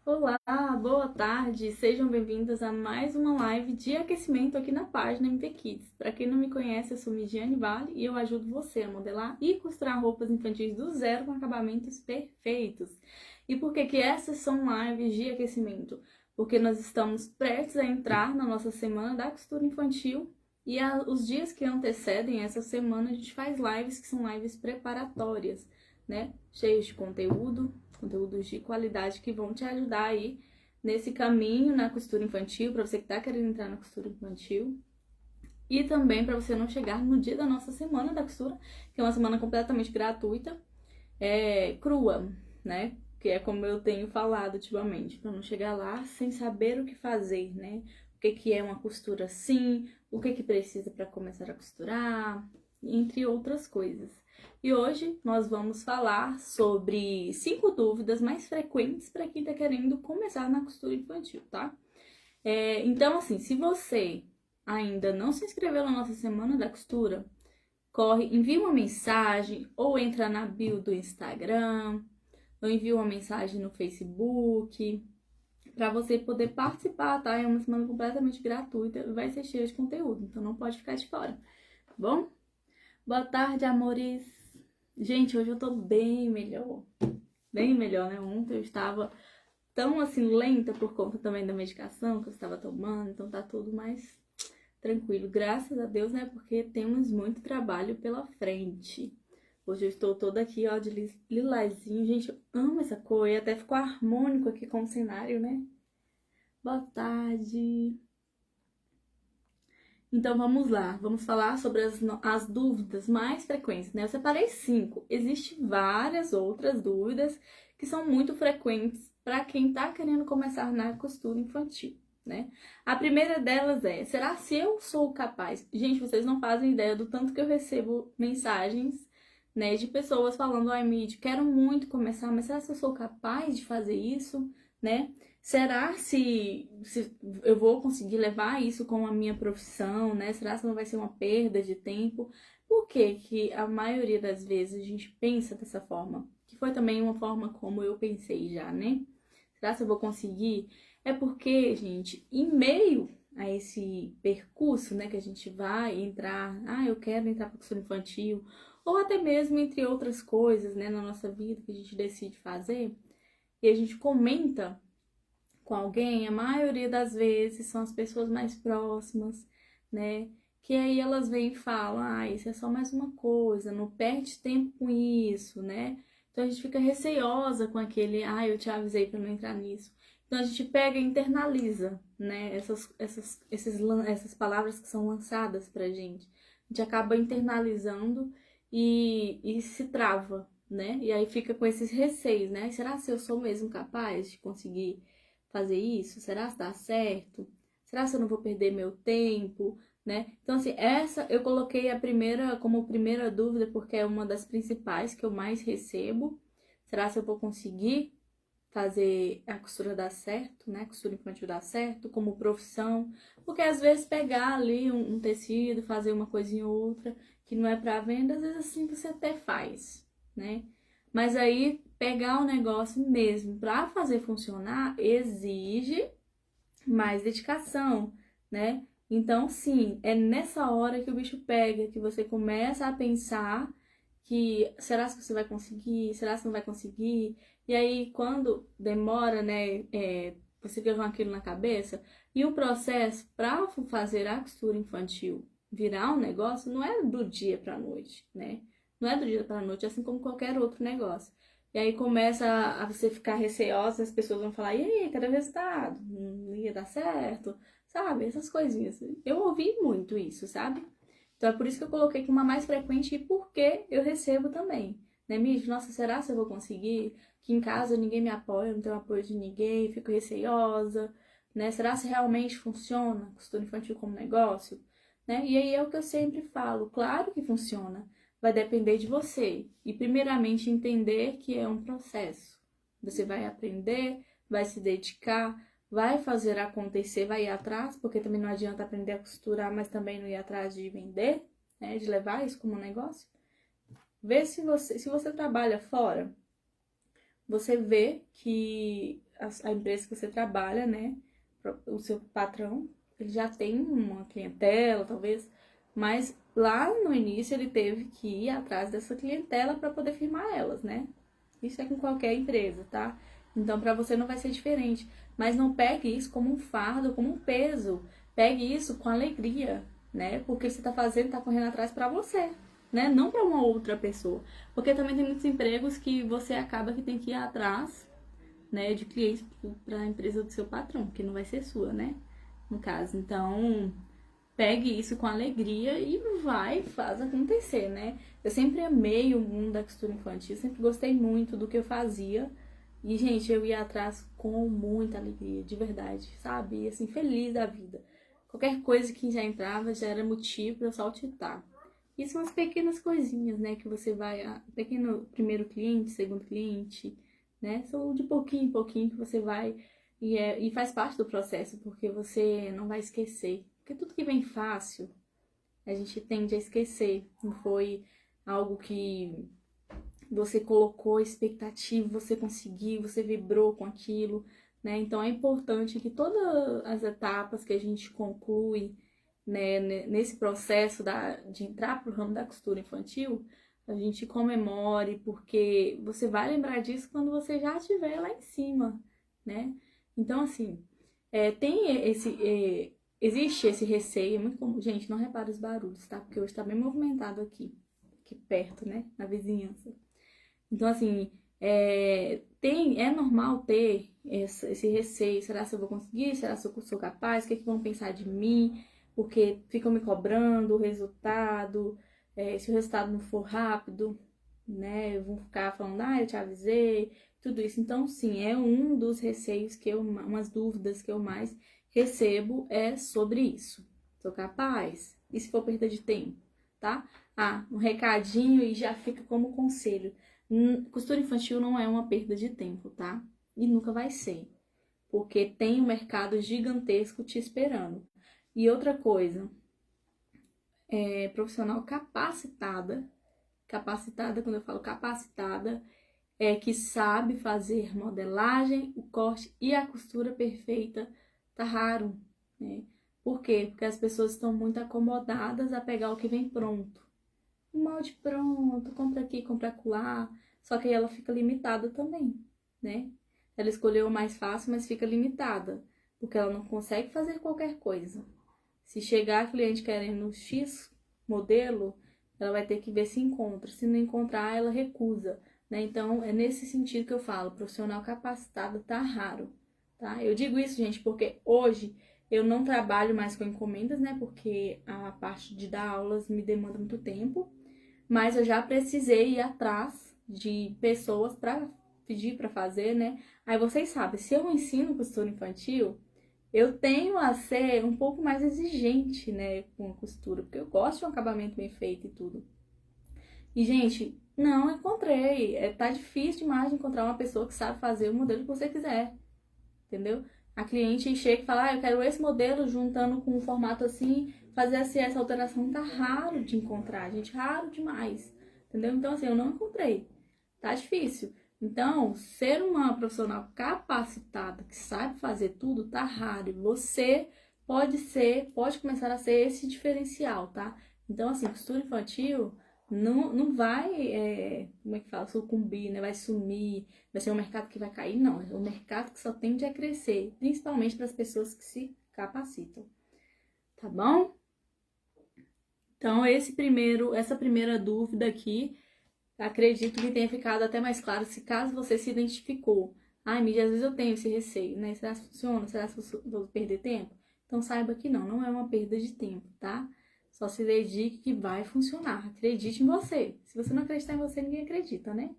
Olá, boa tarde, sejam bem-vindas a mais uma live de aquecimento aqui na página MV Kids. Para quem não me conhece, eu sou Midiane Vale e eu ajudo você a modelar e costurar roupas infantis do zero com acabamentos perfeitos. E por que que essas são lives de aquecimento? Porque nós estamos prestes a entrar na nossa semana da costura infantil e os dias que antecedem essa semana a gente faz lives que são lives preparatórias, né? Cheios de conteúdos de qualidade que vão te ajudar aí nesse caminho na costura infantil, para você que está querendo entrar na costura infantil. E também para você não chegar no dia da nossa semana da costura, que é uma semana completamente gratuita, crua, né? Que é como eu tenho falado ultimamente, para não chegar lá sem saber o que fazer, né? O que que é uma costura assim, o que que precisa para começar a costurar, entre outras coisas. E hoje nós vamos falar sobre 5 dúvidas mais frequentes para quem está querendo começar na costura infantil, tá? Então, assim, se você ainda não se inscreveu na nossa Semana da Costura, corre, envia uma mensagem ou entra na bio do Instagram, ou envia uma mensagem no Facebook, para você poder participar, tá? É uma semana completamente gratuita e vai ser cheia de conteúdo, então não pode ficar de fora, tá bom? Boa tarde, amores! Gente, hoje eu tô bem melhor, né? Ontem eu estava tão assim lenta por conta também da medicação que eu estava tomando, então tá tudo mais tranquilo, graças a Deus, né? Porque temos muito trabalho pela frente. Hoje eu estou toda aqui, ó, de lilazinho. Gente, eu amo essa cor e até ficou harmônico aqui com o cenário, né? Boa tarde! Então vamos lá, vamos falar sobre as dúvidas mais frequentes, né? Eu separei 5. Existem várias outras dúvidas que são muito frequentes para quem está querendo começar na costura infantil, né? A primeira delas é: será se eu sou capaz? Gente, vocês não fazem ideia do tanto que eu recebo mensagens, né, de pessoas falando: ai, Mid, quero muito começar, mas será se eu sou capaz de fazer isso, né? Será se eu vou conseguir levar isso com a minha profissão, né? Será que não vai ser uma perda de tempo? Por que que a maioria das vezes a gente pensa dessa forma? Que foi também uma forma como eu pensei já, né? Será que eu vou conseguir? É porque, gente, em meio a esse percurso, né, que a gente vai entrar, eu quero entrar para costura infantil, ou até mesmo entre outras coisas, né, na nossa vida que a gente decide fazer, e a gente comenta com alguém, a maioria das vezes são as pessoas mais próximas, né? Que aí elas vêm e falam: isso é só mais uma coisa, não perde tempo com isso, né? Então a gente fica receosa com aquele: eu te avisei para não entrar nisso. Então a gente pega e internaliza, né? Essas palavras que são lançadas pra gente. A gente acaba internalizando e se trava, né? E aí fica com esses receios, né? Será que eu sou mesmo capaz de conseguir fazer isso? Será que dá certo? Será que eu não vou perder meu tempo, né? Então, assim, essa eu coloquei a primeira como primeira dúvida porque é uma das principais que eu mais recebo. Será que eu vou conseguir fazer a costura dar certo, né? A costura infantil dar certo como profissão? Porque às vezes pegar ali um tecido, fazer uma coisinha ou outra que não é para venda, às vezes assim você até faz, né? Mas aí pegar o negócio mesmo para fazer funcionar exige mais dedicação, né? Então, sim, é nessa hora que o bicho pega, que você começa a pensar que será que você vai conseguir? Será que não vai conseguir? E aí, quando demora, né, você fica com aquilo na cabeça, e o processo para fazer a costura infantil virar um negócio não é do dia para noite, né? Não é do dia para noite, assim como qualquer outro negócio. E aí começa a você ficar receosa, as pessoas vão falar: e aí, cadê o resultado? Não ia dar certo? Sabe? Essas coisinhas. Eu ouvi muito isso, sabe? Então é por isso que eu coloquei como a mais frequente e porque eu recebo também. Né, Miss? Nossa, será que eu vou conseguir? Que em casa ninguém me apoia, não tenho apoio de ninguém, fico receosa, né? Será se realmente funciona costura infantil como negócio? Né? E aí é o que eu sempre falo, claro que funciona. Vai depender de você. E primeiramente entender que é um processo. Você vai aprender, vai se dedicar, vai fazer acontecer, vai ir atrás, porque também não adianta aprender a costurar, mas também não ir atrás de vender, né? De levar isso como um negócio. Vê se você trabalha fora, você vê que a empresa que você trabalha, né? O seu patrão, ele já tem uma clientela, talvez, mas lá no início ele teve que ir atrás dessa clientela para poder firmar elas, né? Isso é com qualquer empresa, tá? Então, para você não vai ser diferente. Mas não pegue isso como um fardo, como um peso. Pegue isso com alegria, né? Porque você tá fazendo, tá correndo atrás para você, né? Não para uma outra pessoa. Porque também tem muitos empregos que você acaba que tem que ir atrás, né, de clientes para a empresa do seu patrão, que não vai ser sua, né? No caso. Então, pegue isso com alegria e vai, faz acontecer, né? Eu sempre amei o mundo da costura infantil, sempre gostei muito do que eu fazia. E, gente, eu ia atrás com muita alegria, de verdade, sabe? E, assim, feliz da vida. Qualquer coisa que já entrava já era motivo para eu saltitar. E são as pequenas coisinhas, né? Que você vai... Pequeno primeiro cliente, segundo cliente, né? São de pouquinho em pouquinho que você vai... E faz parte do processo, porque você não vai esquecer. Porque tudo que vem fácil, a gente tende a esquecer. Não foi algo que você colocou expectativa, você conseguiu, você vibrou com aquilo, né? Então é importante que todas as etapas que a gente conclui, né, nesse processo de entrar pro ramo da costura infantil, a gente comemore, porque você vai lembrar disso quando você já estiver lá em cima, né? Então, assim, existe esse receio, é muito comum. Gente, não repara os barulhos, tá? Porque hoje tá bem movimentado aqui perto, né? Na vizinhança. Então, assim, é normal ter esse receio. Será que eu vou conseguir? Será que eu sou capaz? O que é que vão pensar de mim? Porque ficam me cobrando o resultado. Se o resultado não for rápido, né? Vão ficar falando, eu te avisei, tudo isso. Então, sim, é um dos receios umas dúvidas que eu mais recebo é sobre isso. Sou capaz? E se for perda de tempo, tá? Um recadinho e já fica como conselho. Costura infantil não é uma perda de tempo, tá? E nunca vai ser. Porque tem um mercado gigantesco te esperando. E outra coisa, profissional capacitada, quando eu falo capacitada, é que sabe fazer modelagem, o corte e a costura perfeita, tá raro, né? Por quê? Porque as pessoas estão muito acomodadas a pegar o que vem pronto. O molde pronto, compra aqui, compra acolá. Só que aí ela fica limitada também, né? Ela escolheu o mais fácil, mas fica limitada, porque ela não consegue fazer qualquer coisa. Se chegar a cliente querendo X modelo, ela vai ter que ver se encontra. Se não encontrar, ela recusa, né? Então, é nesse sentido que eu falo, profissional capacitado tá raro, tá? Eu digo isso, gente, porque hoje eu não trabalho mais com encomendas, né? Porque a parte de dar aulas me demanda muito tempo. Mas eu já precisei ir atrás de pessoas para pedir para fazer, né? Aí vocês sabem, se eu ensino costura infantil, eu tenho a ser um pouco mais exigente, né, com a costura, porque eu gosto de um acabamento bem feito e tudo. E, gente, não encontrei. Tá difícil demais de encontrar uma pessoa que sabe fazer o modelo que você quiser, entendeu? A cliente chega e fala, eu quero esse modelo juntando com um formato assim, fazer assim, essa alteração. Tá raro de encontrar, gente, raro demais, entendeu? Então, assim, eu não encontrei, tá difícil. Então, ser uma profissional capacitada, que sabe fazer tudo, tá raro. E você pode começar a ser esse diferencial, tá? Então, assim, costura infantil não vai, como é que fala, sucumbir, né? Vai sumir, vai ser um mercado que vai cair, não. É um mercado que só tende a crescer, principalmente para as pessoas que se capacitam, tá bom? Então, essa primeira dúvida aqui, acredito que tenha ficado até mais claro, se caso você se identificou. Ai, Mídia, às vezes eu tenho esse receio, né? Será que funciona? Será que eu vou perder tempo? Então, saiba que não é uma perda de tempo, tá? Só se dedique que vai funcionar. Acredite em você. Se você não acreditar em você, ninguém acredita, né?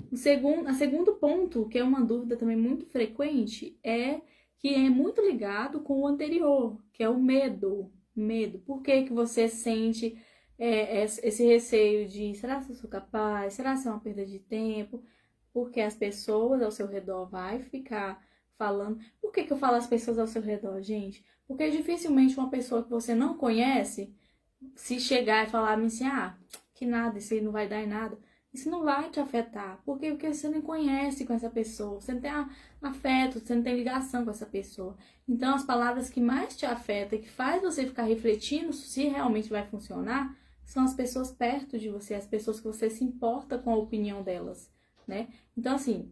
O segundo ponto, que é uma dúvida também muito frequente, é que é muito ligado com o anterior, que é o medo. Medo. Por que que você sente esse receio de será que eu sou capaz? Será que é uma perda de tempo? Porque as pessoas ao seu redor vai ficar falando. Por que que eu falo as pessoas ao seu redor, gente? Porque dificilmente uma pessoa que você não conhece, se chegar e falar assim, que nada, isso aí não vai dar em nada. isso não vai te afetar. Por quê? Porque você não conhece com essa pessoa, você não tem afeto, você não tem ligação com essa pessoa. Então, as palavras que mais te afetam, que faz você ficar refletindo se realmente vai funcionar, são as pessoas perto de você, as pessoas que você se importa com a opinião delas, né? Então, assim,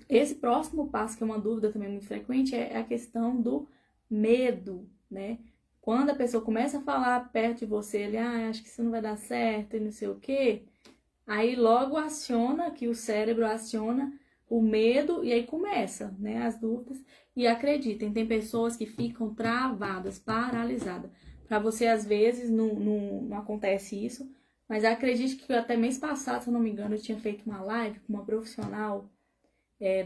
esse próximo passo, que é uma dúvida também muito frequente, é a questão do medo, né? Quando a pessoa começa a falar perto de você, ele, acho que isso não vai dar certo e não sei o quê, aí logo aciona, que o cérebro aciona o medo e aí começa, né, as dúvidas. E acreditem, tem pessoas que ficam travadas, paralisadas. Para você, às vezes, não acontece isso, mas acredite que até mês passado, se eu não me engano, eu tinha feito uma live com uma profissional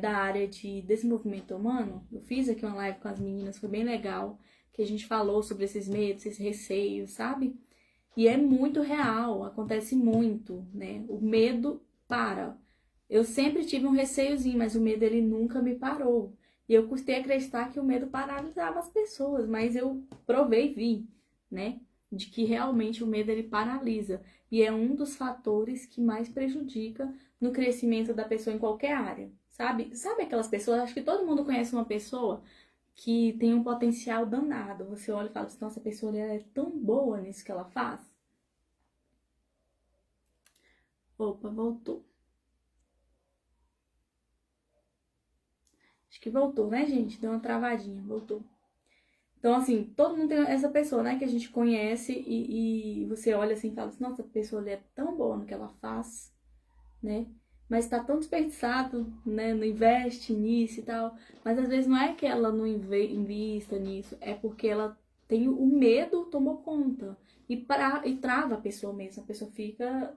da área de desenvolvimento humano. Eu fiz aqui uma live com as meninas, foi bem legal, que a gente falou sobre esses medos, esses receios, sabe? E é muito real, acontece muito, né? O medo para. Eu sempre tive um receiozinho, mas o medo ele nunca me parou. E eu custei acreditar que o medo paralisava as pessoas, mas eu provei e vi, né? De que realmente o medo ele paralisa. E é um dos fatores que mais prejudica no crescimento da pessoa em qualquer área, sabe? Sabe aquelas pessoas, acho que todo mundo conhece uma pessoa que tem um potencial danado. Você olha e fala assim, nossa, a pessoa ela é tão boa nisso que ela faz. Opa, voltou. Acho que voltou, né, gente? Deu uma travadinha, voltou. Então, assim, todo mundo tem essa pessoa, né, que a gente conhece e você olha assim e fala assim, nossa, a pessoa ali é tão boa no que ela faz, né? Mas tá tão desperdiçado, né? Não investe nisso e tal. Mas às vezes não é que ela não invista nisso, é porque ela tem o medo tomou conta. E trava a pessoa mesmo. A pessoa fica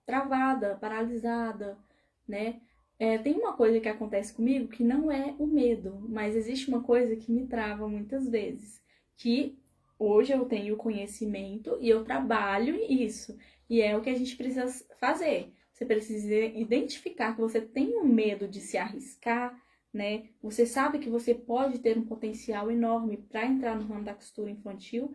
travada, paralisada, né? Tem uma coisa que acontece comigo que não é o medo, mas existe uma coisa que me trava muitas vezes, que hoje eu tenho conhecimento e eu trabalho isso, e é o que a gente precisa fazer. Você precisa identificar que você tem um medo de se arriscar, né? Você sabe que você pode ter um potencial enorme para entrar no ramo da costura infantil,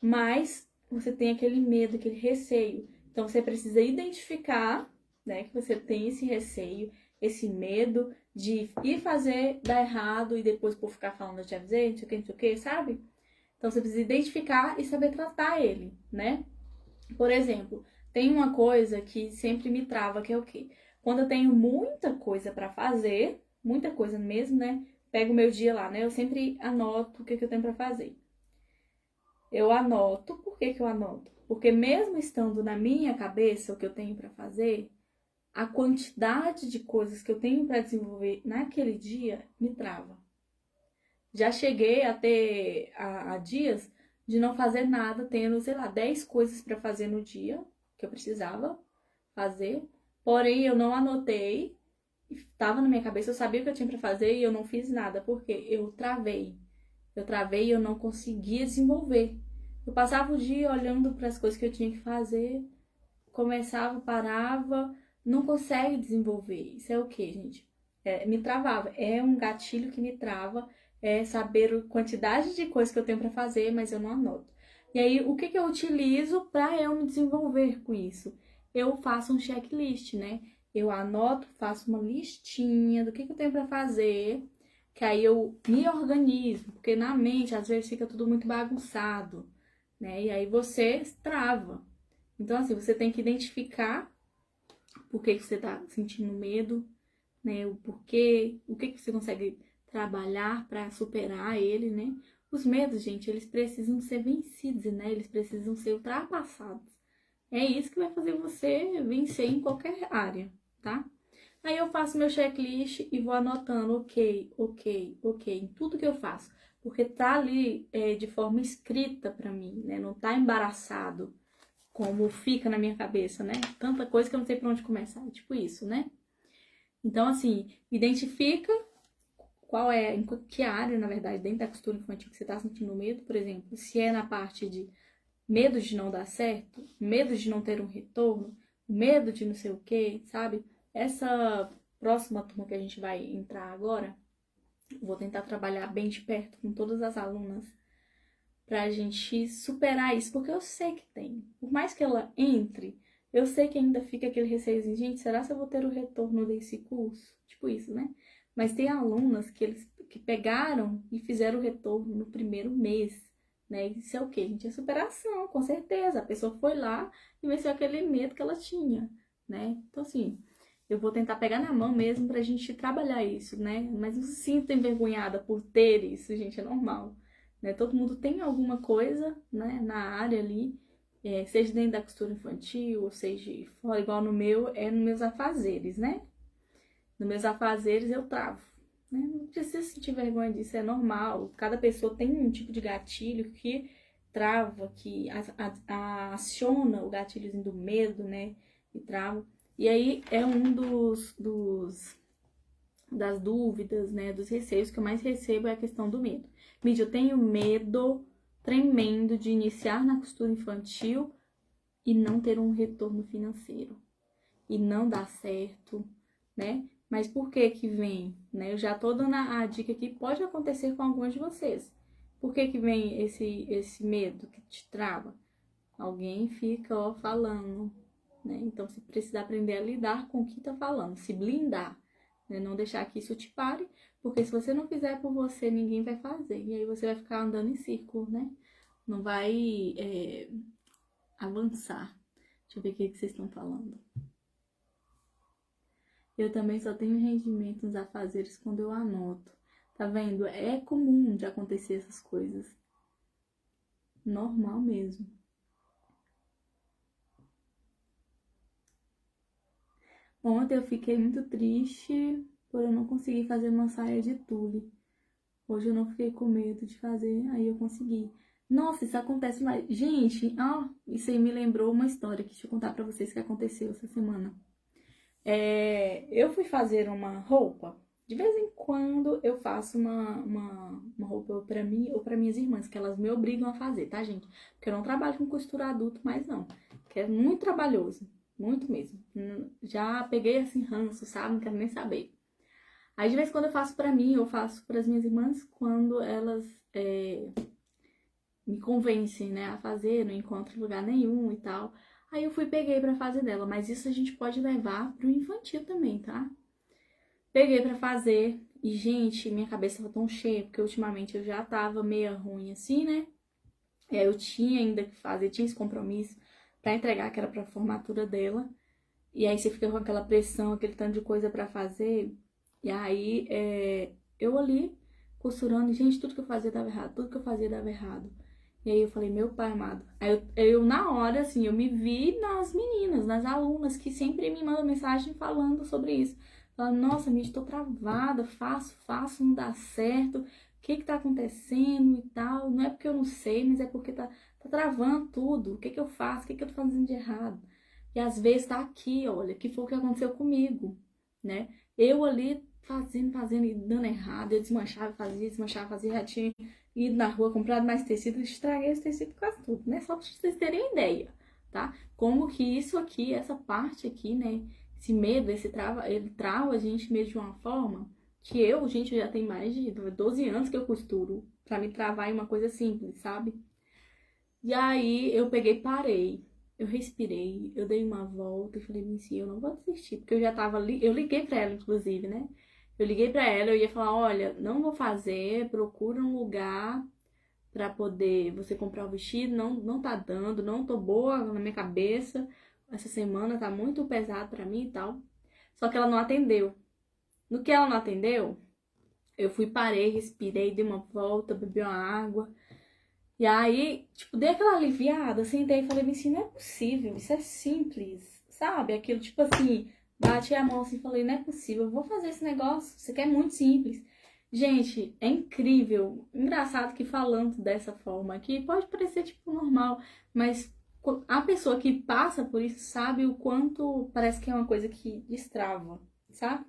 mas você tem aquele medo, aquele receio. Então você precisa identificar, né, que você tem esse receio, esse medo de ir fazer, dar errado e depois por ficar falando, eu te avisei, não sei o que, sabe? Então você precisa identificar e saber tratar ele, né? Por exemplo, tem uma coisa que sempre me trava, que é o quê? Quando eu tenho muita coisa para fazer, muita coisa mesmo, né? Pego o meu dia lá, né? Eu sempre anoto o que eu tenho para fazer. Eu anoto, por que eu anoto? Porque mesmo estando na minha cabeça o que eu tenho para fazer, a quantidade de coisas que eu tenho para desenvolver naquele dia me trava. Já cheguei a ter a dias de não fazer nada, tendo, sei lá, 10 coisas para fazer no dia que eu precisava fazer, porém eu não anotei, estava na minha cabeça, eu sabia o que eu tinha para fazer e eu não fiz nada, porque eu travei. Eu travei e eu não conseguia desenvolver. Eu passava o dia olhando para as coisas que eu tinha que fazer, começava, parava, não consegue desenvolver. Isso é o que, gente? Me travava. É um gatilho que me trava, é saber a quantidade de coisas que eu tenho para fazer, mas eu não anoto. E aí, o que eu utilizo para eu me desenvolver com isso? Eu faço um checklist, né? Eu anoto, faço uma listinha do que eu tenho para fazer, que aí eu me organizo, porque na mente às vezes fica tudo muito bagunçado, né? E aí você trava. Então, assim, você tem que identificar por que você tá sentindo medo, né? O porquê, o que você consegue trabalhar para superar ele, né? Os medos, gente, eles precisam ser vencidos, né? Eles precisam ser ultrapassados. É isso que vai fazer você vencer em qualquer área, tá? Aí eu faço meu checklist e vou anotando ok, em tudo que eu faço. Porque tá ali de forma escrita pra mim, né? Não tá embaraçado como fica na minha cabeça, né? Tanta coisa que eu não sei por onde começar. Tipo isso, né? Então, assim, identifica qual é, em que área, na verdade, dentro da costura infantil que você tá sentindo medo, por exemplo. Se é na parte de medo de não dar certo, medo de não ter um retorno, medo de não sei o que, sabe? Essa próxima turma que a gente vai entrar agora, vou tentar trabalhar bem de perto com todas as alunas pra gente superar isso, porque eu sei que tem. Por mais que ela entre, Eu sei que ainda fica aquele receiozinho, gente, será que eu vou ter o retorno desse curso? Tipo isso, né? Mas tem alunas que pegaram e fizeram o retorno no primeiro mês, né? Isso é o quê, gente? É superação, com certeza. A pessoa foi lá e venceu aquele medo que ela tinha, né? Então, assim, eu vou tentar pegar na mão mesmo pra gente trabalhar isso, né? Mas não se sinta envergonhada por ter isso, gente, é normal, né? Todo mundo tem alguma coisa, né, na área ali, seja dentro da costura infantil, ou seja fora, igual no meu, nos meus afazeres, né? Nos meus afazeres eu travo, né? Não precisa sentir vergonha disso, é normal. Cada pessoa tem um tipo de gatilho que trava, que aciona o gatilhozinho do medo, né? E trava. E aí é um das dúvidas, né? Dos receios que eu mais recebo é a questão do medo. Mídia, eu tenho medo tremendo de iniciar na costura infantil e não ter um retorno financeiro. E não dar certo, né? Mas por que que vem, né? Eu já tô dando a dica que pode acontecer com alguns de vocês. Por que que vem esse medo que te trava? Alguém fica, ó, falando, né? Então, você precisa aprender a lidar com o que tá falando, se blindar, né? Não deixar que isso te pare, porque se você não fizer por você, ninguém vai fazer. E aí você vai ficar andando em círculo, né? Não vai avançar. Deixa eu ver o que vocês estão falando. Eu também só tenho rendimento nos afazeres quando eu anoto. Tá vendo? É comum de acontecer essas coisas. Normal mesmo. Ontem eu fiquei muito triste por eu não conseguir fazer uma saia de tule. Hoje eu não fiquei com medo de fazer, aí eu consegui. Nossa, isso acontece mais. Gente, isso aí me lembrou uma história que deixa eu contar pra vocês que aconteceu essa semana. Eu fui fazer uma roupa. De vez em quando eu faço uma roupa pra mim ou pra minhas irmãs, que elas me obrigam a fazer, tá, gente? Porque eu não trabalho com costura adulto mais, não. Que é muito trabalhoso. Muito mesmo. Já peguei assim ranço, sabe? Não quero nem saber. Aí de vez em quando eu faço pra mim, eu faço pras minhas irmãs quando elas me convencem, né, a fazer, não encontro lugar nenhum e tal. Aí eu fui peguei pra fazer dela, mas isso a gente pode levar pro infantil também, tá? Peguei pra fazer e, gente, minha cabeça tava tão cheia, porque ultimamente eu já tava meio ruim assim, né? E aí eu tinha ainda que fazer, tinha esse compromisso pra entregar, que era pra formatura dela. E aí você fica com aquela pressão, aquele tanto de coisa pra fazer. E aí eu ali costurando, gente, tudo que eu fazia dava errado, tudo que eu fazia dava errado. E aí eu falei, meu pai amado. Aí eu na hora, assim, eu me vi nas meninas, nas alunas que sempre me mandam mensagem falando sobre isso. Falando, nossa, Mitty, tô travada, faço, não dá certo. O que que tá acontecendo e tal? Não é porque eu não sei, mas é porque tá travando tudo. O que que eu faço? O que que eu tô fazendo de errado? E às vezes tá aqui, olha, que foi o que aconteceu comigo, né? Eu ali fazendo e dando errado, eu desmanchava, fazia, já tinha ido na rua, comprado mais tecido, estraguei esse tecido quase tudo, né? Só pra vocês terem uma ideia, tá? Como que isso aqui, essa parte aqui, né? Esse medo, ele trava a gente mesmo de uma forma que gente, eu já tenho mais de 12 anos que eu costuro pra me travar em uma coisa simples, sabe? E aí eu peguei, parei, eu respirei, eu dei uma volta e falei, Missy, eu não vou desistir, porque eu já tava ali, eu liguei pra ela, inclusive, né? Eu liguei pra ela, eu ia falar, olha, não vou fazer, procura um lugar pra poder você comprar o vestido, não tá dando, não tô boa na minha cabeça, essa semana tá muito pesado pra mim e tal. Só que ela não atendeu. No que ela não atendeu, eu fui, parei, respirei, dei uma volta, bebi uma água. E aí, tipo, dei aquela aliviada, sentei e falei assim, não é possível, isso é simples, sabe? Aquilo, tipo assim, bati a mão assim e falei, não é possível, eu vou fazer esse negócio, isso aqui é muito simples. Gente, é incrível, engraçado que falando dessa forma aqui, pode parecer, tipo, normal, mas a pessoa que passa por isso sabe o quanto parece que é uma coisa que destrava, sabe?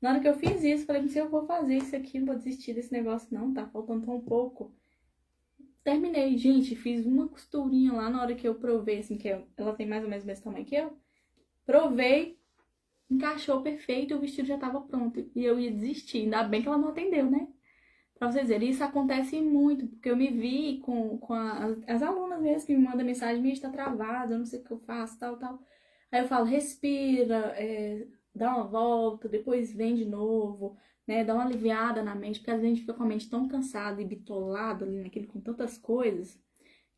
Na hora que eu fiz isso, falei assim, eu vou fazer isso aqui, não vou desistir desse negócio não, tá faltando tão pouco. Terminei, gente, fiz uma costurinha lá na hora que eu provei, assim, que ela tem mais ou menos o mesmo tamanho que eu. Provei, encaixou perfeito, o vestido já tava pronto. E eu ia desistir, ainda bem que ela não atendeu, né? Pra vocês verem, isso acontece muito, porque eu me vi com as alunas mesmo que me mandam mensagem, minha está travada, eu não sei o que eu faço, tal. Aí eu falo, respira, dá uma volta, depois vem de novo, né? Dá uma aliviada na mente, porque às vezes a gente fica com a mente tão cansada e bitolada ali naquele com tantas coisas,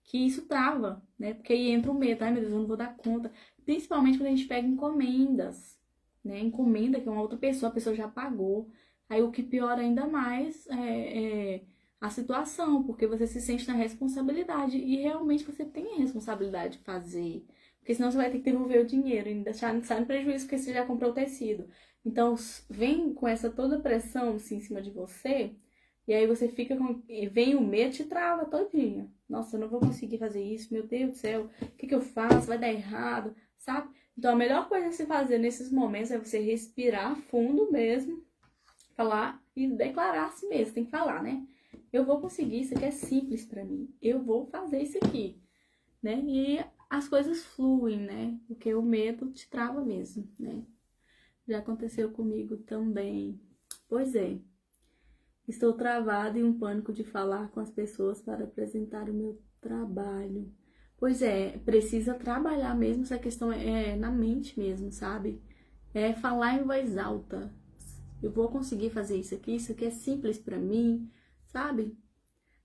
que isso trava, né? Porque aí entra o medo, ai meu Deus, eu não vou dar conta. Principalmente quando a gente pega encomendas, né? Encomenda que é uma outra pessoa, a pessoa já pagou. Aí o que piora ainda mais é a situação, porque você se sente na responsabilidade e realmente você tem a responsabilidade de fazer. Porque senão você vai ter que devolver o dinheiro e deixar no prejuízo porque você já comprou o tecido. Então, vem com essa toda pressão assim, em cima de você, e aí você fica com. E vem o medo, te trava todinha. Nossa, eu não vou conseguir fazer isso, meu Deus do céu, o que eu faço? Vai dar errado, sabe? Então, a melhor coisa a se fazer nesses momentos é você respirar fundo mesmo, falar e declarar a si mesmo. Tem que falar, né? Eu vou conseguir, isso aqui é simples pra mim. Eu vou fazer isso aqui, né? E as coisas fluem, né? Porque o medo te trava mesmo, né? Já aconteceu comigo também. Pois é. Estou travada em um pânico de falar com as pessoas para apresentar o meu trabalho. Pois é, precisa trabalhar mesmo, essa questão é na mente mesmo, sabe? É falar em voz alta. Eu vou conseguir fazer isso aqui é simples pra mim, sabe?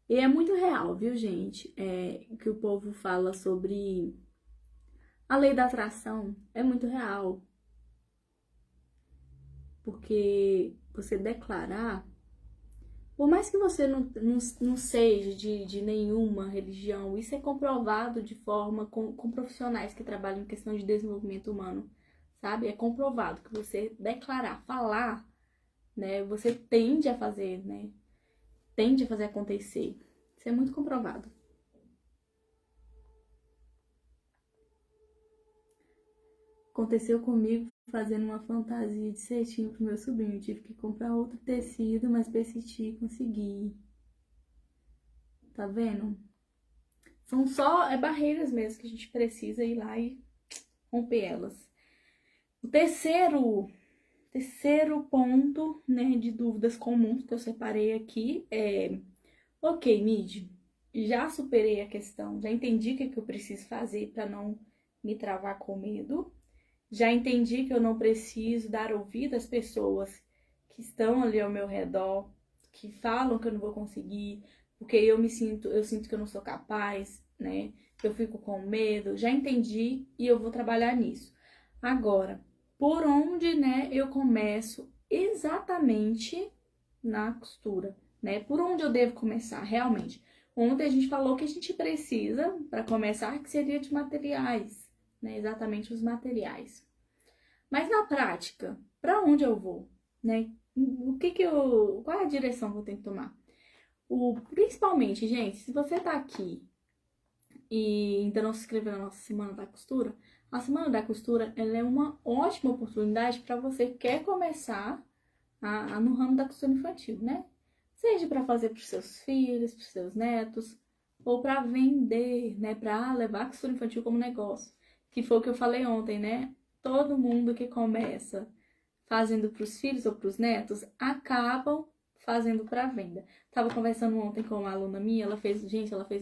E é muito real, viu, gente? Que o povo fala sobre a lei da atração. É muito real. Porque você declarar, por mais que você não seja de nenhuma religião, isso é comprovado de forma com profissionais que trabalham em questão de desenvolvimento humano, sabe? É comprovado que você declarar, falar, né? Você tende a fazer, né? Tende a fazer acontecer. Isso é muito comprovado. Aconteceu comigo fazendo uma fantasia de cestinho pro meu sobrinho. Tive que comprar outro tecido, mas persisti e consegui. Tá vendo? São só barreiras mesmo que a gente precisa ir lá e romper elas. O terceiro ponto, né, de dúvidas comuns que eu separei aqui é: ok, Mid, já superei a questão, já entendi o que eu preciso fazer para não me travar com medo. Já entendi que eu não preciso dar ouvido às pessoas que estão ali ao meu redor, que falam que eu não vou conseguir, porque eu sinto que eu não sou capaz, né? Eu fico com medo. Já entendi e eu vou trabalhar nisso. Agora, por onde, né, eu começo exatamente na costura, né? Por onde eu devo começar realmente? Ontem a gente falou que a gente precisa para começar que seria de materiais, né? Exatamente os materiais. Mas na prática, para onde eu vou, né? Qual é a direção que eu tenho que tomar? Principalmente, gente, se você tá aqui e ainda não se inscreveu na nossa Semana da Costura, a Semana da Costura, ela é uma ótima oportunidade para você que quer começar no ramo da costura infantil, né? Seja para fazer para os seus filhos, para os seus netos, ou para vender, né? Para levar a costura infantil como negócio. Que foi o que eu falei ontem, né? Todo mundo que começa fazendo para os filhos ou para os netos acabam fazendo para venda. Tava conversando ontem com uma aluna minha, ela fez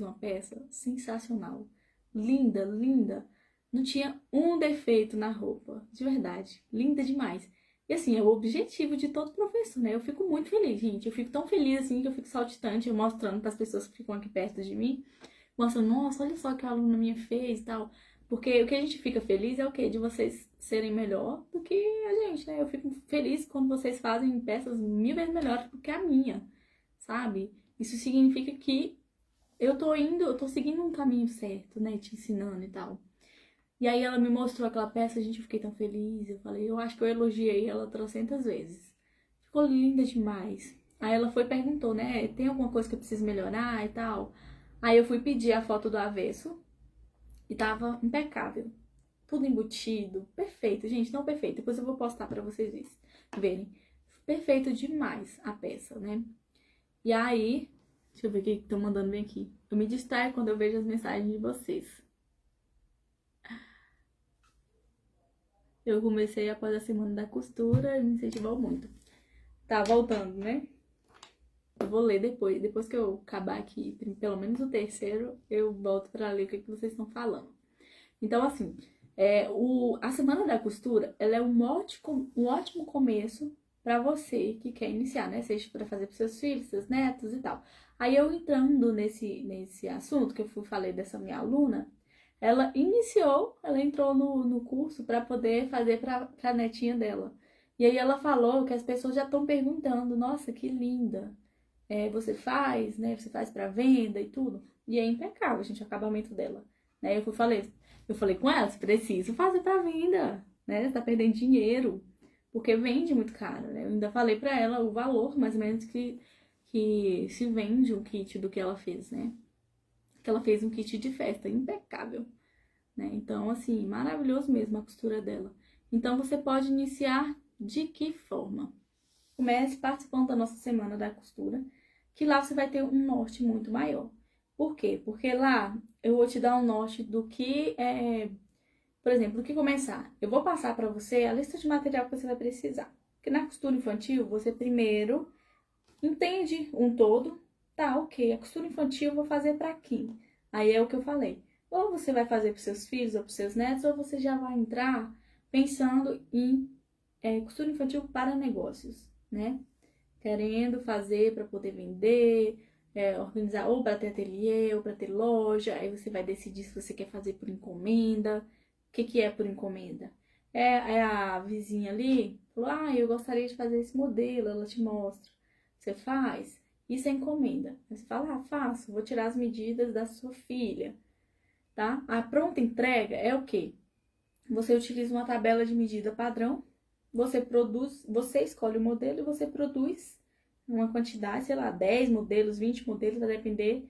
uma peça sensacional. Linda, linda. Não tinha um defeito na roupa, de verdade. Linda demais. E assim, é o objetivo de todo professor, né? Eu fico muito feliz, gente. Eu fico tão feliz assim que eu fico saltitante, eu mostrando para as pessoas que ficam aqui perto de mim, mostrando, nossa, olha só o que a aluna minha fez e tal. Porque o que a gente fica feliz é o quê? De vocês serem melhor do que a gente, né? Eu fico feliz quando vocês fazem peças 1000 vezes melhores do que a minha, sabe? Isso significa que eu tô seguindo um caminho certo, né? Te ensinando e tal. E aí ela me mostrou aquela peça, gente, eu fiquei tão feliz. Eu falei, eu acho que eu elogiei ela trocentas vezes. Ficou linda demais. Aí ela foi e perguntou, né? Tem alguma coisa que eu preciso melhorar e tal? Aí eu fui pedir a foto do avesso e tava impecável. Tudo embutido, perfeito, gente, não perfeito. Depois eu vou postar pra vocês verem. Perfeito demais a peça, né? E aí, deixa eu ver o que estão mandando bem aqui. Eu me distraio quando eu vejo as mensagens de vocês. Eu comecei após a semana da costura e me incentivou muito. Tá voltando, né? Eu vou ler depois que eu acabar aqui, pelo menos o terceiro, eu volto pra ler o que vocês estão falando. Então, assim, A semana da costura, ela é um ótimo começo para você que quer iniciar, né? Seja para fazer para seus filhos, seus netos e tal. Aí eu entrando nesse assunto que eu falei dessa minha aluna, ela entrou no curso para poder fazer para a netinha dela. E aí ela falou que as pessoas já estão perguntando, nossa, que linda. Você faz, né? Você faz para venda e tudo. E é impecável, gente, o acabamento dela. Né? Eu falei com ela, você precisa fazer para venda, né? Você tá perdendo dinheiro, porque vende muito caro, né? Eu ainda falei para ela o valor, mais ou menos, que se vende um kit do que ela fez, né? Que ela fez um kit de festa impecável, né? Então, assim, maravilhoso mesmo a costura dela. Então, você pode iniciar de que forma? Comece participando da nossa semana da costura, que lá você vai ter um norte muito maior. Por quê? Porque lá eu vou te dar um norte do que por exemplo, do que começar. Eu vou passar para você a lista de material que você vai precisar. Porque na costura infantil, você primeiro entende um todo. Tá, ok, a costura infantil eu vou fazer para quem? Aí é o que eu falei. Ou você vai fazer para seus filhos ou para seus netos, ou você já vai entrar pensando em costura infantil para negócios, né? Querendo fazer para poder vender, organizar ou para ter ateliê ou para ter loja. Aí você vai decidir se você quer fazer por encomenda. O que é por encomenda? É a vizinha ali, falou, eu gostaria de fazer esse modelo, ela te mostra. Você faz, isso é encomenda. Aí você fala, faço, vou tirar as medidas da sua filha, tá? A pronta entrega é o quê? Você utiliza uma tabela de medida padrão, você escolhe o modelo e você produz uma quantidade, sei lá, 10 modelos, 20 modelos, vai depender,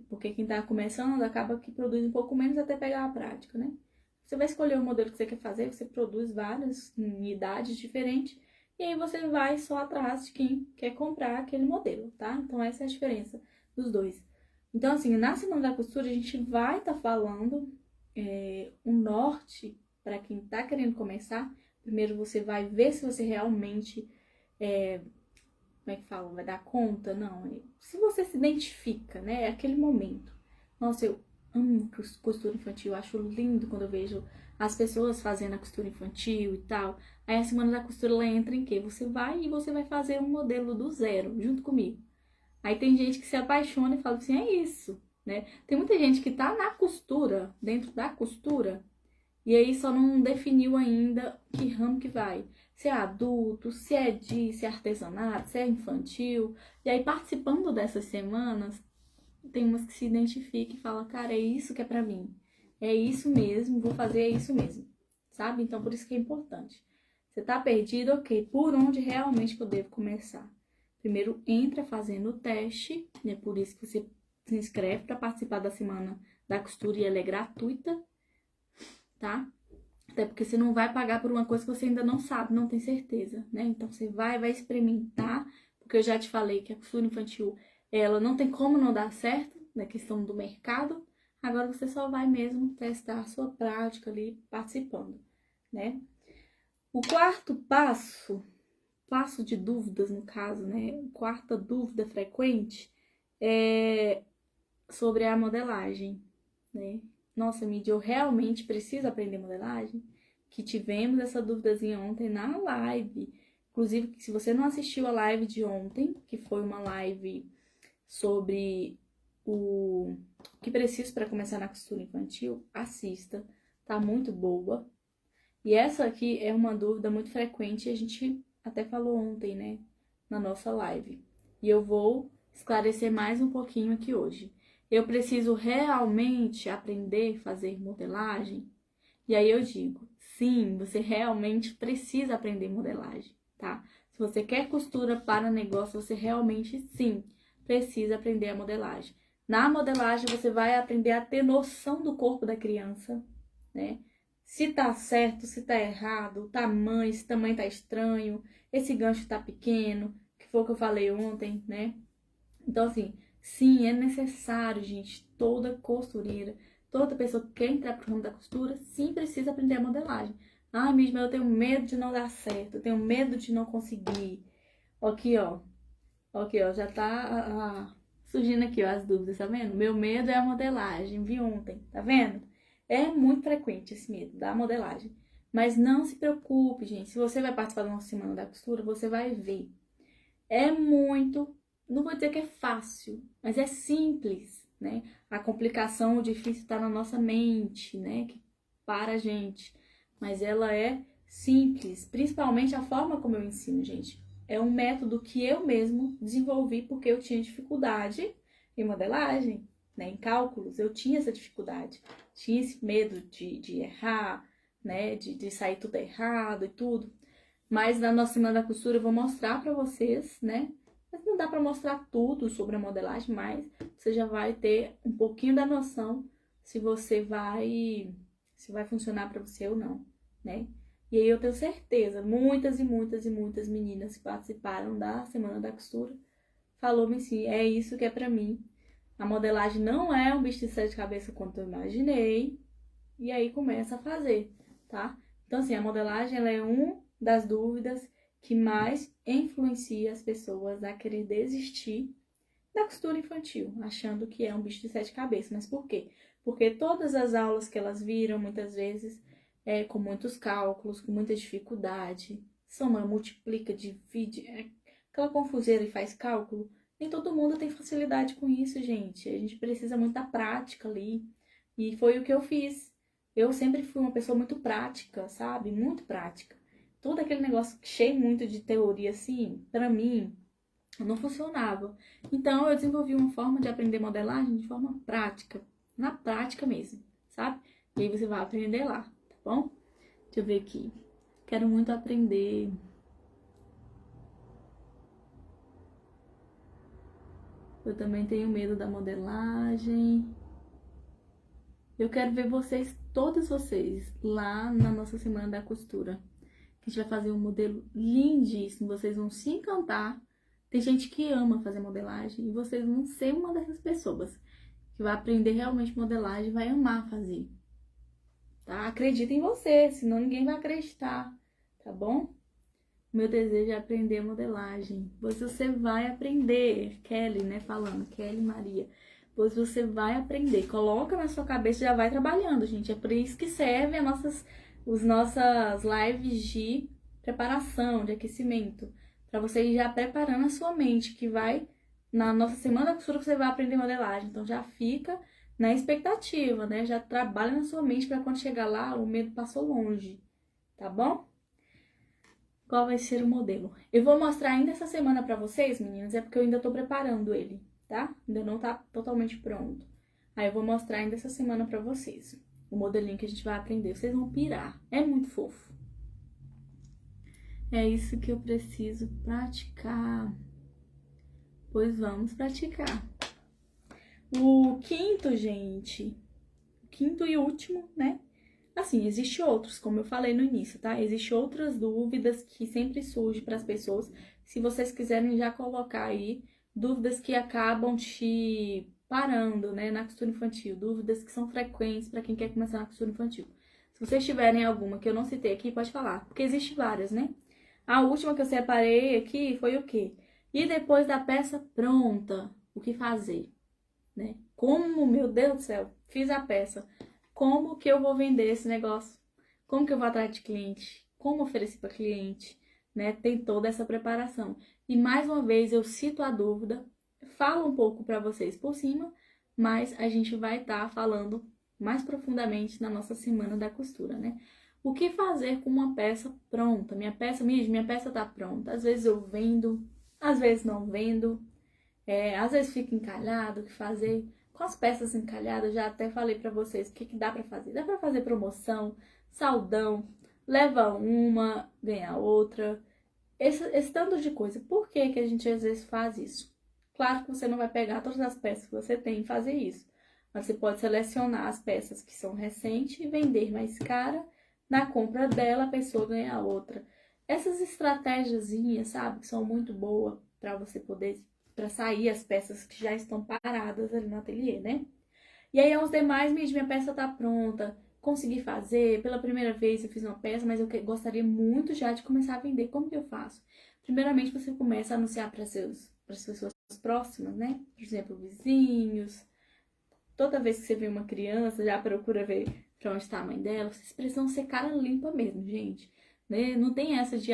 porque quem tá começando acaba que produz um pouco menos até pegar a prática, né? Você vai escolher o modelo que você quer fazer, você produz várias unidades diferentes, e aí você vai só atrás de quem quer comprar aquele modelo, tá? Então essa é a diferença dos dois. Então, assim, na Semana da Costura a gente vai estar falando um norte para quem tá querendo começar. Primeiro você vai ver se você realmente, como é que fala? Vai dar conta? Não. Se você se identifica, né? É aquele momento. Nossa, eu amo costura infantil. Eu acho lindo quando eu vejo as pessoas fazendo a costura infantil e tal. Aí a Semana da Costura ela entra em quê? Você vai fazer um modelo do zero, junto comigo. Aí tem gente que se apaixona e fala assim, é isso, né? Tem muita gente que tá na costura, dentro da costura, e aí só não definiu ainda que ramo que vai. Se é adulto, se é artesanato, se é infantil. E aí participando dessas semanas, tem umas que se identificam e falam, cara, é isso que é pra mim. É isso mesmo, vou fazer é isso mesmo. Sabe? Então por isso que é importante. Você tá perdido, ok. Por onde realmente que eu devo começar? Primeiro entra fazendo o teste, né? Por isso que você se inscreve para participar da semana da costura e ela é gratuita, tá? Até porque você não vai pagar por uma coisa que você ainda não sabe, não tem certeza, né? Então você vai experimentar, porque eu já te falei que a costura infantil, ela não tem como não dar certo na questão do mercado. Agora você só vai mesmo testar a sua prática ali participando, né? O quarto passo de dúvidas no caso, né? Quarta dúvida frequente é sobre a modelagem, né? Nossa, Mídia, eu realmente preciso aprender modelagem? Que tivemos essa dúvidazinha ontem na live. Inclusive, se você não assistiu a live de ontem, que foi uma live sobre o que preciso para começar na costura infantil, assista, tá muito boa. E essa aqui é uma dúvida muito frequente, a gente até falou ontem, né, na nossa live. E eu vou esclarecer mais um pouquinho aqui hoje. Eu preciso realmente aprender a fazer modelagem? E aí eu digo, sim, você realmente precisa aprender modelagem, tá? Se você quer costura para negócio, você realmente, sim, precisa aprender a modelagem. Na modelagem, você vai aprender a ter noção do corpo da criança, né? Se tá certo, se tá errado, o tamanho, esse tamanho tá estranho, esse gancho tá pequeno, que foi o que eu falei ontem, né? Então, assim, sim, é necessário, gente, toda costureira, toda pessoa que quer entrar pro ramo da costura, sim, precisa aprender a modelagem. Ai, mesmo eu tenho medo de não dar certo, eu tenho medo de não conseguir. Aqui, ó. Aqui, ó, já tá surgindo aqui, ó, as dúvidas, tá vendo? Meu medo é a modelagem, vi ontem, tá vendo? É muito frequente esse medo da modelagem. Mas não se preocupe, gente. Se você vai participar da nossa Semana da Costura, você vai ver. É muito, não vou dizer que é fácil, mas é simples, né? A complicação, o difícil está na nossa mente, né? Que para a gente. Mas ela é simples, principalmente a forma como eu ensino, gente. É um método que eu mesmo desenvolvi porque eu tinha dificuldade em modelagem, né? Em cálculos, eu tinha essa dificuldade. Tinha esse medo de errar, né? De sair tudo errado e tudo. Mas na nossa Semana da Costura eu vou mostrar pra vocês, né? Mas não dá pra mostrar tudo sobre a modelagem, mas você já vai ter um pouquinho da noção se se vai funcionar pra você ou não, né? E aí eu tenho certeza, muitas e muitas e muitas meninas que participaram da Semana da Costura falou-me assim, é isso que é pra mim. A modelagem não é um bicho de sete cabeças quanto eu imaginei. E aí começa a fazer, tá? Então, assim, a modelagem ela é das dúvidas que mais influencia as pessoas a querer desistir da costura infantil, achando que é um bicho de sete cabeças. Mas por quê? Porque todas as aulas que elas viram, muitas vezes, com muitos cálculos, com muita dificuldade, soma, multiplica, divide, aquela confuseira e faz cálculo. Nem todo mundo tem facilidade com isso, gente. A gente precisa muita prática ali. E foi o que eu fiz. Eu sempre fui uma pessoa muito prática, sabe? Muito prática. Todo aquele negócio cheio muito de teoria, assim, pra mim, não funcionava. Então, eu desenvolvi uma forma de aprender modelagem de forma prática. Na prática mesmo, sabe? E aí você vai aprender lá, tá bom? Deixa eu ver aqui. Quero muito aprender. Eu também tenho medo da modelagem. Eu quero ver vocês, todos vocês, lá na nossa Semana da Costura. Que a gente vai fazer um modelo lindíssimo, vocês vão se encantar. Tem gente que ama fazer modelagem e vocês vão ser uma dessas pessoas que vai aprender realmente modelagem e vai amar fazer. Tá? Acredita em você, senão ninguém vai acreditar, tá bom? Meu desejo é aprender modelagem. Pois você vai aprender. Kelly, né, falando. Kelly Maria. Pois você vai aprender. Coloca na sua cabeça e já vai trabalhando, gente. É por isso que serve as nossas lives de preparação, de aquecimento. Para você ir já preparando a sua mente, que vai, na nossa Semana da Costura, você vai aprender modelagem. Então já fica na expectativa, né? Já trabalha na sua mente para quando chegar lá, o medo passou longe. Tá bom? Qual vai ser o modelo? Eu vou mostrar ainda essa semana pra vocês, meninas, é porque eu ainda tô preparando ele, tá? Ainda não tá totalmente pronto. Aí eu vou mostrar ainda essa semana pra vocês o modelinho que a gente vai aprender. Vocês vão pirar. É muito fofo. É isso que eu preciso praticar. Pois vamos praticar. O quinto, gente. O quinto e último, né? Assim, existe outros, como eu falei no início, tá? Existem outras dúvidas que sempre surgem para as pessoas. Se vocês quiserem já colocar aí dúvidas que acabam te parando, né, na costura infantil, dúvidas que são frequentes para quem quer começar na costura infantil. Se vocês tiverem alguma que eu não citei aqui, pode falar, porque existem várias, né? A última que eu separei aqui foi o quê? E depois da peça pronta, o que fazer, né? Como, meu Deus do céu, fiz a peça. Como que eu vou vender esse negócio? Como que eu vou atrair de cliente? Como oferecer para cliente? Né? Tem toda essa preparação. E mais uma vez eu cito a dúvida, falo um pouco para vocês por cima, mas a gente vai estar falando mais profundamente na nossa Semana da Costura, né? O que fazer com uma peça pronta? Minha peça tá pronta. Às vezes eu vendo, às vezes não vendo, às vezes fica encalhado, o que fazer? Com as peças encalhadas, já até falei pra vocês o que dá pra fazer. Dá pra fazer promoção, saldão, leva uma, ganha outra. Esse tanto de coisa. Por que que a gente às vezes faz isso? Claro que você não vai pegar todas as peças que você tem e fazer isso. Mas você pode selecionar as peças que são recentes e vender mais cara. Na compra dela, a pessoa ganha outra. Essas estratégiazinhas, sabe, que são muito boas pra você poder para sair as peças que já estão paradas ali no ateliê, né? E aí, aos demais, minha peça tá pronta, consegui fazer, pela primeira vez eu fiz uma peça, mas eu gostaria muito já de começar a vender. Como que eu faço? Primeiramente, você começa a anunciar para as pessoas próximas, né? Por exemplo, vizinhos. Toda vez que você vê uma criança, já procura ver pra onde tá a mãe dela, vocês precisam ser cara limpa mesmo, gente. Né? Não tem essa de,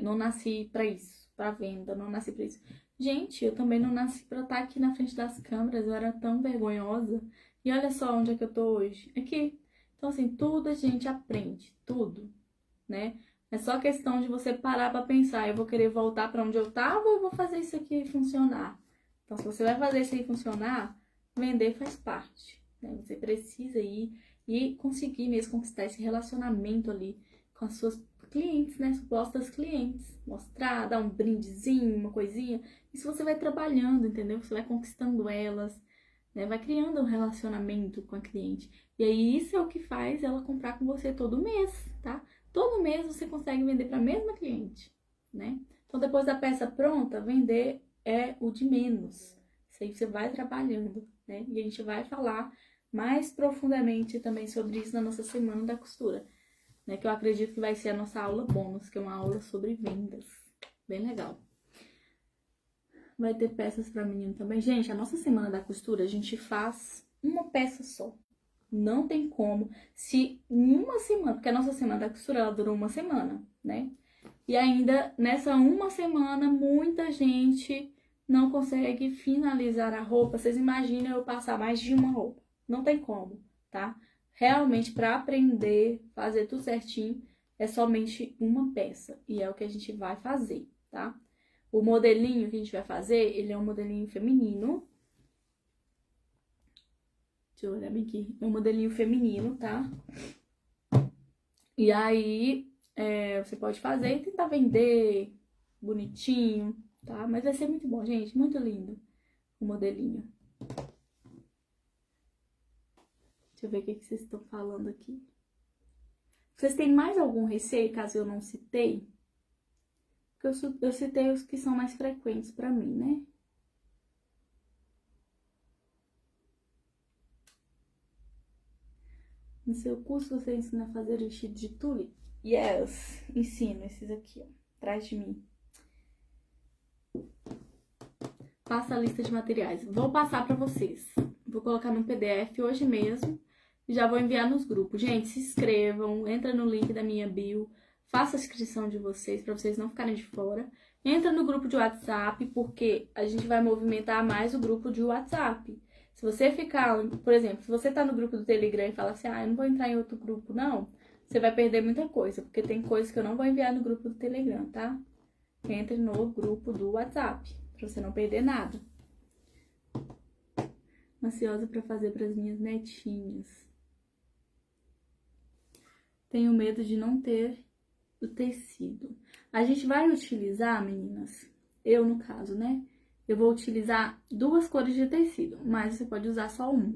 não nasci pra isso, pra venda, não nasci pra isso. Gente, eu também não nasci pra estar aqui na frente das câmeras, eu era tão vergonhosa. E olha só onde é que eu tô hoje, aqui. Então, assim, tudo a gente aprende, tudo, né? É só questão de você parar pra pensar, eu vou querer voltar pra onde eu tava ou eu vou fazer isso aqui funcionar? Então, se você vai fazer isso aí funcionar, vender faz parte, né? Você precisa ir e conseguir mesmo conquistar esse relacionamento ali com as suas clientes, né? Supostas clientes. Mostrar, dar um brindezinho, uma coisinha. Isso você vai trabalhando, entendeu? Você vai conquistando elas, né? Vai criando um relacionamento com a cliente. E aí isso é o que faz ela comprar com você todo mês, tá? Todo mês você consegue vender para a mesma cliente, né? Então depois da peça pronta, vender é o de menos. Isso aí você vai trabalhando, né? E a gente vai falar mais profundamente também sobre isso na nossa semana da costura, né? Que eu acredito que vai ser a nossa aula bônus, que é uma aula sobre vendas. Bem legal. Vai ter peças para menino também. Gente, a nossa semana da costura, a gente faz uma peça só. Não tem como. Se em uma semana, porque a nossa semana da costura, ela durou uma semana, né? E ainda nessa uma semana, muita gente não consegue finalizar a roupa. Vocês imaginam eu passar mais de uma roupa. Não tem como, tá? Realmente, para aprender, fazer tudo certinho, é somente uma peça. E é o que a gente vai fazer, tá? O modelinho que a gente vai fazer, ele é um modelinho feminino. Deixa eu olhar bem aqui. É um modelinho feminino, tá? E aí, você pode fazer e tentar vender bonitinho, tá? Mas vai ser muito bom, gente. Muito lindo o modelinho. Deixa eu ver o que vocês estão falando aqui. Vocês têm mais algum receio, caso eu não citei? Porque eu citei os que são mais frequentes pra mim, né? No seu curso você ensina a fazer vestido de tule? Yes, ensino esses aqui, ó, atrás de mim. Passa a lista de materiais. Vou passar pra vocês. Vou colocar no PDF hoje mesmo e já vou enviar nos grupos. Gente, se inscrevam, entra no link da minha bio, faça a inscrição de vocês pra vocês não ficarem de fora. Entra no grupo de WhatsApp, porque a gente vai movimentar mais o grupo de WhatsApp. Se você ficar, por exemplo, se você tá no grupo do Telegram e fala assim, eu não vou entrar em outro grupo, não, você vai perder muita coisa, porque tem coisas que eu não vou enviar no grupo do Telegram, tá? Entre no grupo do WhatsApp, pra você não perder nada. Ansiosa pra fazer pras minhas netinhas. Tenho medo de não ter o tecido. A gente vai utilizar, meninas, eu no caso, né? Eu vou utilizar 2 cores de tecido, mas você pode usar só uma.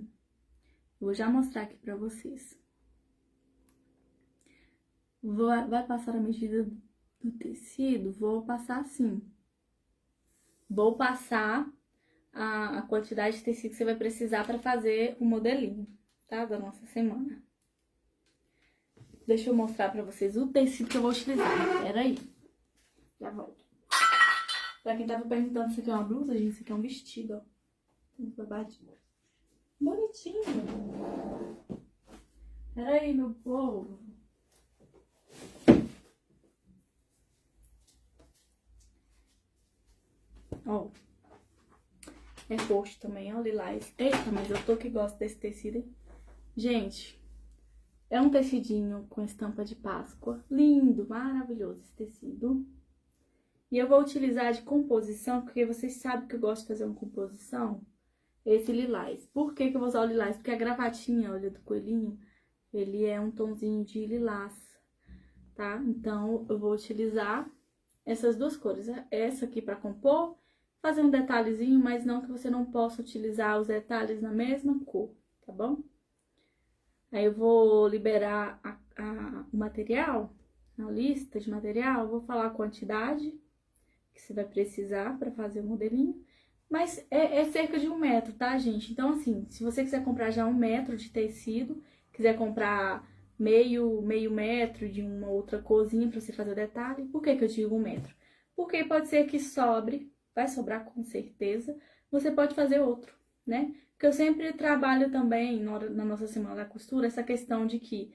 Vou já mostrar aqui pra vocês. Vai passar a medida do tecido? Vou passar assim. Vou passar a quantidade de tecido que você vai precisar para fazer o modelinho, tá? Da nossa semana. Deixa eu mostrar pra vocês o tecido que eu vou utilizar. Pera aí. Já volto. Pra quem tava perguntando, isso aqui é uma blusa, gente, isso aqui é um vestido, ó. Muito babadinho. Bonitinho. Pera aí, meu povo. Ó. É roxo também, ó, lilás. Eita, mas eu tô que gosto desse tecido, hein? Gente, é um tecidinho com estampa de Páscoa. Lindo, maravilhoso esse tecido. E eu vou utilizar de composição, porque vocês sabem que eu gosto de fazer uma composição. Esse lilás. Por que que eu vou usar o lilás? Porque a gravatinha, olha, do coelhinho, ele é um tonzinho de lilás, tá? Então, eu vou utilizar essas 2 cores. Essa aqui pra compor, fazer um detalhezinho, mas não que você não possa utilizar os detalhes na mesma cor, tá bom? Aí eu vou liberar o material, a lista de material, vou falar a quantidade que você vai precisar para fazer o modelinho. Mas é cerca de 1 metro, tá, gente? Então, assim, se você quiser comprar já 1 metro de tecido, quiser comprar meio metro de uma outra corzinha para você fazer o detalhe, por que que eu digo 1 metro? Porque pode ser que sobre, vai sobrar com certeza, você pode fazer outro, né? Porque eu sempre trabalho também na nossa semana da costura essa questão de que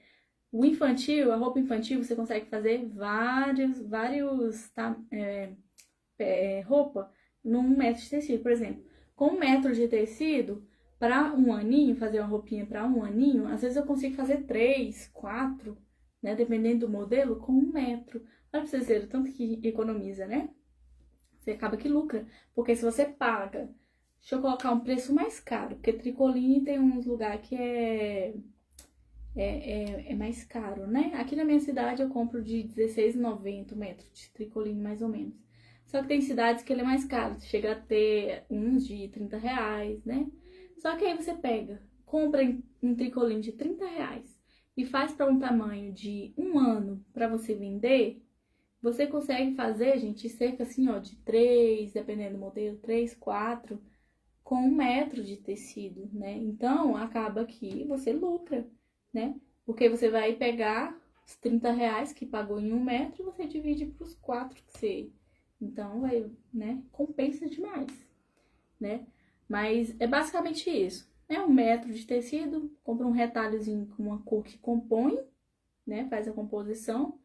o infantil, a roupa infantil, você consegue fazer vários roupa num metro de tecido. Por exemplo, com 1 metro de tecido, para um aninho, fazer uma roupinha para um aninho, às vezes eu consigo fazer 3, 4, né? Dependendo do modelo, com 1 metro. Olha pra vocês verem o tanto que economiza, né? Você acaba que lucra. Porque se você paga, deixa eu colocar um preço mais caro, porque tricoline tem uns lugares que é mais caro, né? Aqui na minha cidade eu compro de R$16,90 o metro de tricoline, mais ou menos. Só que tem cidades que ele é mais caro, chega a ter uns de R$30, né? Só que aí você pega, compra um tricoline de R$30 e faz para um tamanho de 1 ano para você vender, você consegue fazer, gente, cerca assim, ó, de 3, dependendo do modelo, 3, 4, com 1 metro de tecido, né? Então, acaba que você lucra, né? Porque você vai pegar os R$30 que pagou em 1 metro e você divide para os 4 que você... Então, vai, né? Compensa demais, né? Mas é basicamente isso. É 1 metro de tecido, compra um retalhozinho com uma cor que compõe, né? Faz a composição.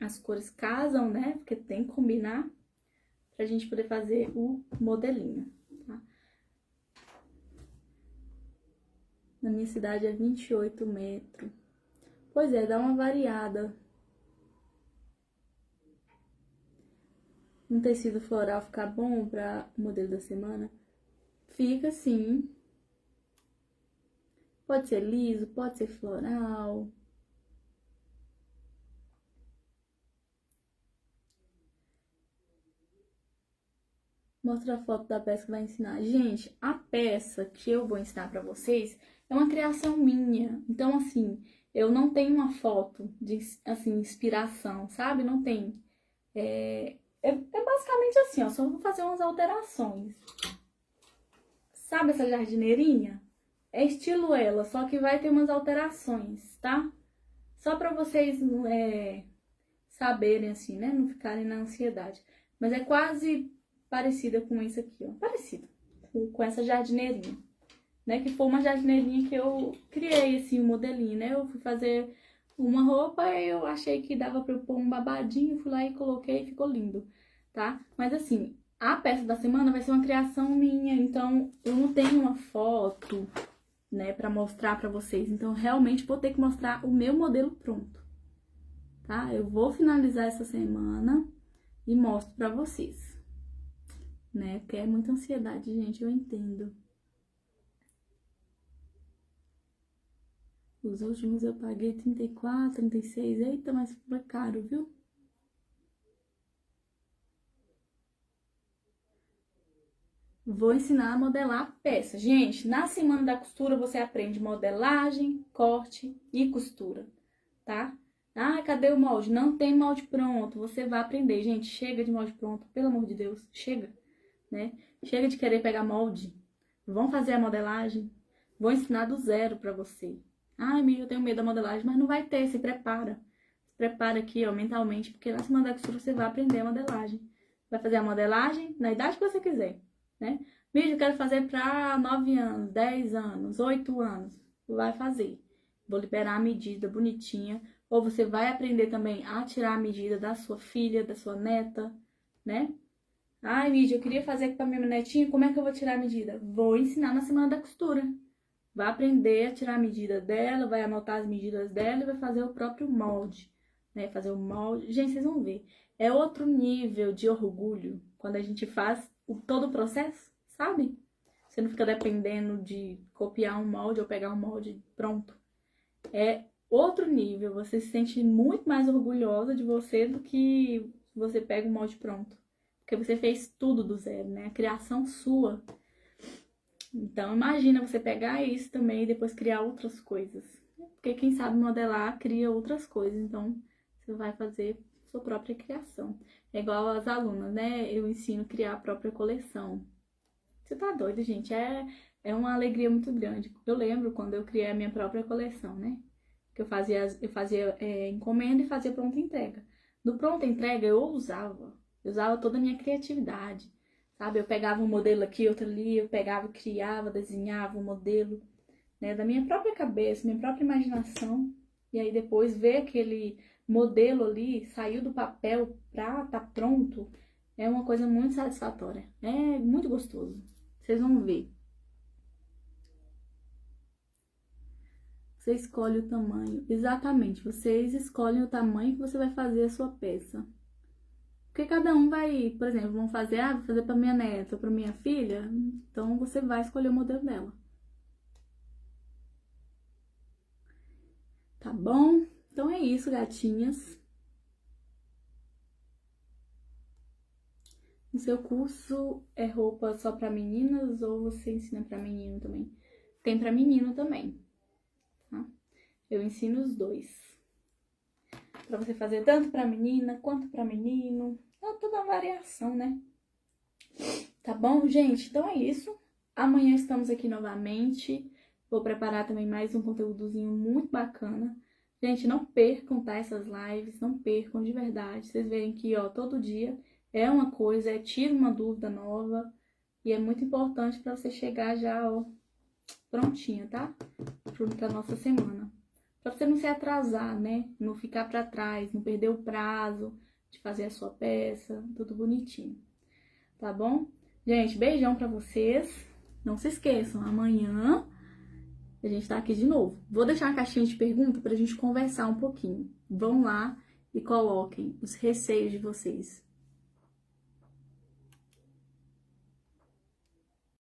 As cores casam, né? Porque tem que combinar pra gente poder fazer o modelinho, tá? Na minha cidade é 28 metros. Pois é, dá uma variada. Um tecido floral ficar bom para o modelo da semana? Fica sim. Pode ser liso, pode ser floral. Mostra a foto da peça que vai ensinar. Gente, a peça que eu vou ensinar pra vocês é uma criação minha. Então, assim, eu não tenho uma foto de, assim, inspiração, sabe? Não tem. É basicamente assim, ó. Só vou fazer umas alterações. Sabe essa jardineirinha? É estilo ela, só que vai ter umas alterações, tá? Só pra vocês saberem, assim, né? Não ficarem na ansiedade. Mas é quase parecida com isso aqui, ó. Parecido com essa jardineirinha, né? Que foi uma jardineirinha que eu criei, assim, um modelinho, né? Eu fui fazer uma roupa e eu achei que dava pra eu pôr um babadinho, fui lá e coloquei e ficou lindo, tá? Mas assim, a peça da semana vai ser uma criação minha, então eu não tenho uma foto, né, pra mostrar pra vocês. Então, realmente vou ter que mostrar o meu modelo pronto, tá? Eu vou finalizar essa semana e mostro pra vocês, né? Porque é muita ansiedade, gente, eu entendo. Os últimos eu paguei 34, 36, eita, mas foi caro, viu? Vou ensinar a modelar peça. Gente, na semana da costura você aprende modelagem, corte e costura, tá? Ah, cadê o molde? Não tem molde pronto. Você vai aprender. Gente, chega de molde pronto, pelo amor de Deus. Chega, né? Chega de querer pegar molde. Vão fazer a modelagem. Vou ensinar do zero pra você. Ai, amiga, eu tenho medo da modelagem, mas não vai ter. Se prepara. Se prepara aqui, ó, mentalmente, porque na semana da costura você vai aprender a modelagem. Vai fazer a modelagem na idade que você quiser, né? Vídeo eu quero fazer para 9 anos, 10 anos, 8 anos. Vai fazer. Vou liberar a medida bonitinha. Ou você vai aprender também a tirar a medida da sua filha, da sua neta, né? Ai, Mídia, eu queria fazer com a minha netinha, como é que eu vou tirar a medida? Vou ensinar na semana da costura. Vai aprender a tirar a medida dela, vai anotar as medidas dela e vai fazer o próprio molde, né? Fazer o molde. Gente, vocês vão ver. É outro nível de orgulho quando a gente faz todo o processo, sabe? Você não fica dependendo de copiar um molde ou pegar um molde pronto. É outro nível. Você se sente muito mais orgulhosa de você do que você pega um molde pronto. Porque você fez tudo do zero, né? A criação sua. Então, imagina você pegar isso também e depois criar outras coisas. Porque quem sabe modelar, cria outras coisas. Então, você vai fazer sua própria criação. É igual as alunas, né? Eu ensino a criar a própria coleção. Você tá doido, gente? É uma alegria muito grande. Eu lembro quando eu criei a minha própria coleção, né? Que eu fazia encomenda e fazia pronta entrega. No pronta entrega eu usava toda a minha criatividade, sabe? Eu pegava um modelo aqui, outro ali, eu pegava, criava, desenhava um modelo, né, da minha própria cabeça, minha própria imaginação. E aí depois ver aquele modelo ali, saiu do papel pra tá pronto, é uma coisa muito satisfatória. É muito gostoso. Vocês vão ver. Você escolhe o tamanho. Exatamente, vocês escolhem o tamanho que você vai fazer a sua peça. Porque cada um vai, por exemplo, vão fazer, vou fazer para minha neta ou para minha filha, então você vai escolher o modelo dela. Tá bom? Então é isso, gatinhas. O seu curso é roupa só para meninas ou você ensina para menino também? Tem para menino também, tá? Eu ensino os dois. Para você fazer tanto para menina quanto para menino. É toda uma variação, né? Tá bom, gente? Então é isso. Amanhã estamos aqui novamente. Vou preparar também mais um conteúdozinho muito bacana. Gente, não percam, tá? Essas lives, não percam de verdade. Vocês verem que, ó, todo dia é uma coisa, tira uma dúvida nova. E é muito importante para você chegar já, ó, prontinha, tá? Pra nossa semana. Pra você não se atrasar, né? Não ficar pra trás, não perder o prazo de fazer a sua peça, tudo bonitinho. Tá bom? Gente, beijão pra vocês. Não se esqueçam, amanhã a gente tá aqui de novo. Vou deixar uma caixinha de pergunta pra gente conversar um pouquinho. Vão lá e coloquem os receios de vocês.